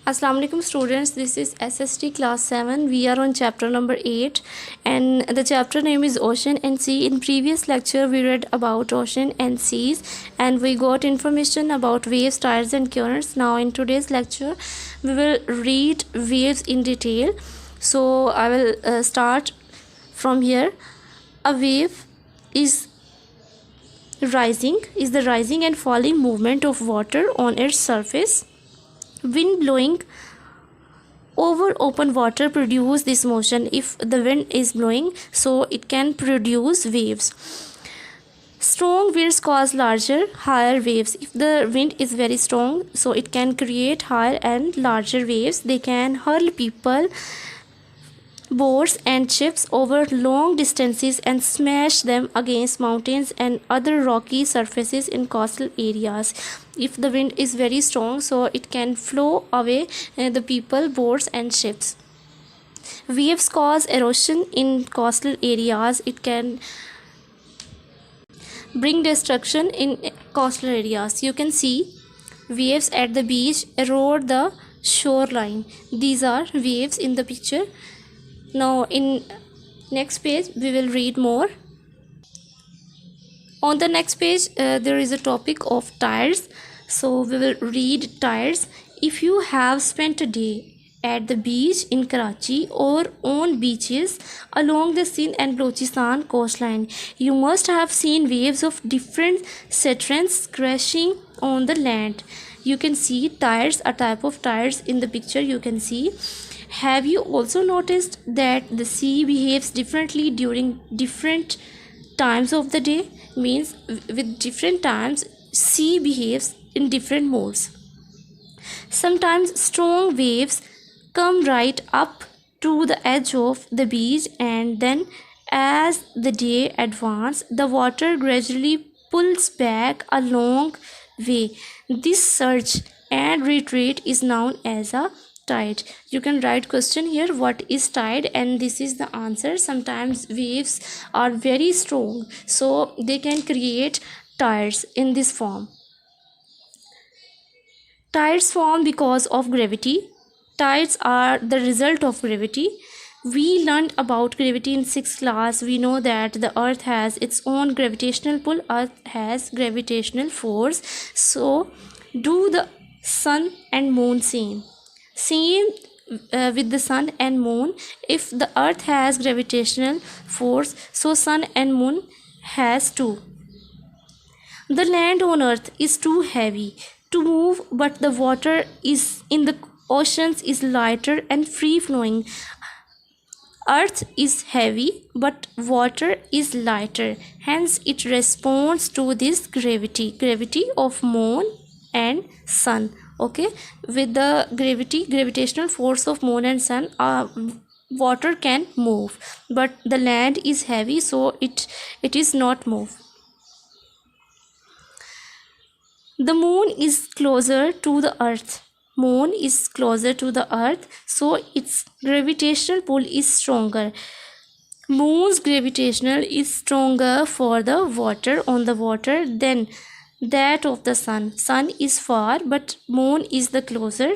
Assalamu alaikum students, this is SST class 7. We are on chapter number 8 and the chapter name is Ocean and Sea. In previous lecture we read about ocean and seas and we got information about waves, tides and currents. Now in today's lecture we will read waves in detail. So I will start from here. A wave is the rising and falling movement of water on its surface. Wind blowing over open water produce this motion. If the wind is blowing, so it can produce waves. Strong winds cause larger, higher waves. If the wind is very strong, so it can create higher and larger waves. They can hurl people, boats and ships over long distances and smash them against mountains and other rocky surfaces in coastal areas. If the wind is very strong, so it can flow away the people, boats and ships. Waves cause erosion in coastal areas. It can bring destruction in coastal areas. You can see waves at the beach erode the shoreline. These are waves in the picture. Now in next page we will read more. On the next page there is a topic of tides, so we will read tides. If you have spent a day at the beach in Karachi or on beaches along the Sindh and Balochistan coastline, you must have seen waves of different strengths crashing on the land. You can see tides, a type of tides in the picture you can see. Have you also noticed that the sea behaves differently during different times of the day? Means with different times sea behaves in different modes. Sometimes strong waves come right up to the edge of the beach, and then as the day advances the water gradually pulls back a long way. This surge and retreat is known as a tide. You can write question here, what is tide, and this is the answer. Sometimes waves are very strong, so they can create tides in this form. Tides form because of gravity. Tides are the result of gravity. We learned about gravity in 6th class. We know that the earth has its own gravitational pull, earth has gravitational force. So do the sun and moon same with the sun and moon. If the earth has gravitational force, so sun and moon has too. The land on earth is too heavy to move, but the water is in the oceans is lighter and free flowing. Earth is heavy but water is lighter, hence it responds to this gravity of moon and sun. Okay, with the gravitational force of moon and sun, water can move, but the land is heavy, so it is not move. The moon is closer to the earth. Moon is closer to the earth, so its gravitational pull is stronger. Moon's gravitational is stronger for the water on the water than that of the sun. Sun is far, but moon is the closer.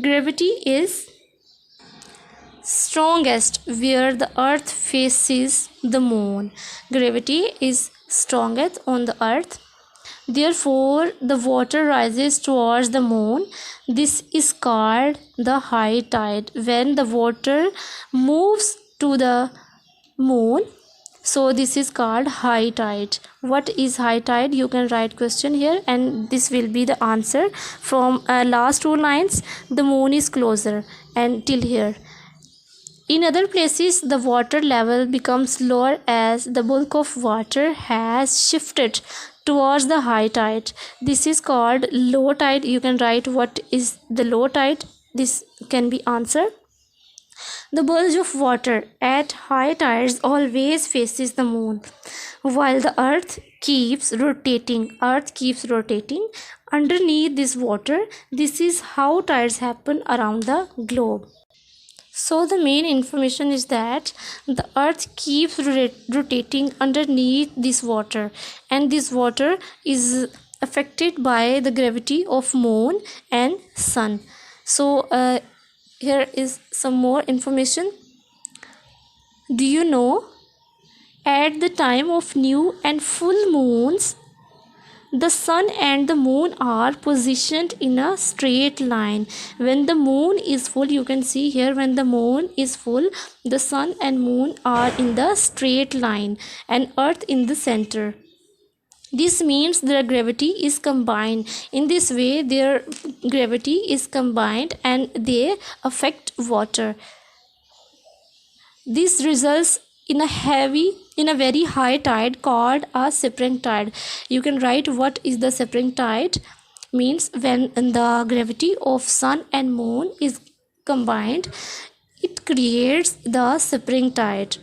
Gravity is strongest where the earth faces the moon. Gravity is strongest on the earth. Therefore, the water rises towards the moon. This is called the high tide. When the water moves to the moon, so this is called high tide. What is high tide? You can write question here and this will be the answer. From last 2 lines, the moon is closer and till here. In other places, the water level becomes lower as the bulk of water has shifted towards the high tide. This is called low tide. You can write what is the low tide. This can be answer. The bulge of water at high tides always faces the moon, while the earth keeps rotating. Underneath this water. This is how tides happen around the globe. So the main information is that the earth keeps rotating underneath this water, and this water is affected by the gravity of moon and sun. So here is some more information. Do you know, at the time of new and full moons, the sun and the moon are positioned in a straight line. When the moon is full, you can see here, when the moon is full, the sun and moon are in the straight line and earth in the center. This means their gravity is combined. In this way, their gravity is combined and they affect water. This results in a very high tide called a spring tide. You can write what is the spring tide. Means when the gravity of sun and moon is combined, it creates the spring tide.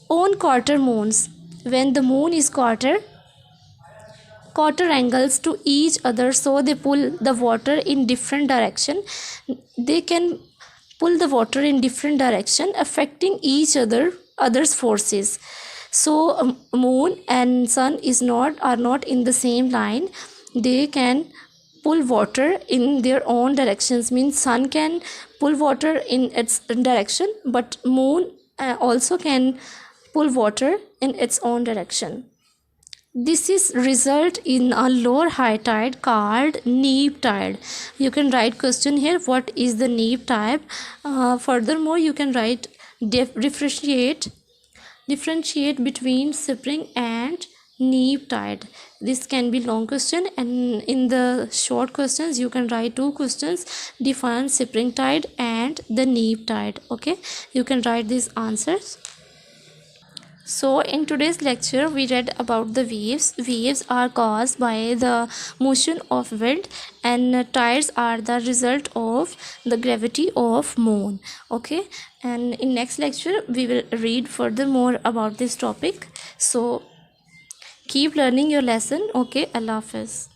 On quarter moons, when the moon is quarter angles to each other, so they pull the water in different direction. They can pull the water in different direction, affecting each other's forces. So moon and sun are not in the same line. They can pull water in their own directions. Means sun can pull water in its direction, but moon also can pull water in its own direction. This is result in a lower high tide called neap tide. You can write question here, what is the neap tide? Furthermore, you can write differentiate between spring and neap tide. This can be long question, and in the short questions you can write two questions: define spring tide and the neap tide. Okay, you can write these answers. So in today's lecture we read about the waves. Waves are caused by the motion of wind, and tides are the result of the gravity of moon. Okay, and in next lecture we will read furthermore about this topic. So keep learning your lesson. Okay, Allah Hafiz.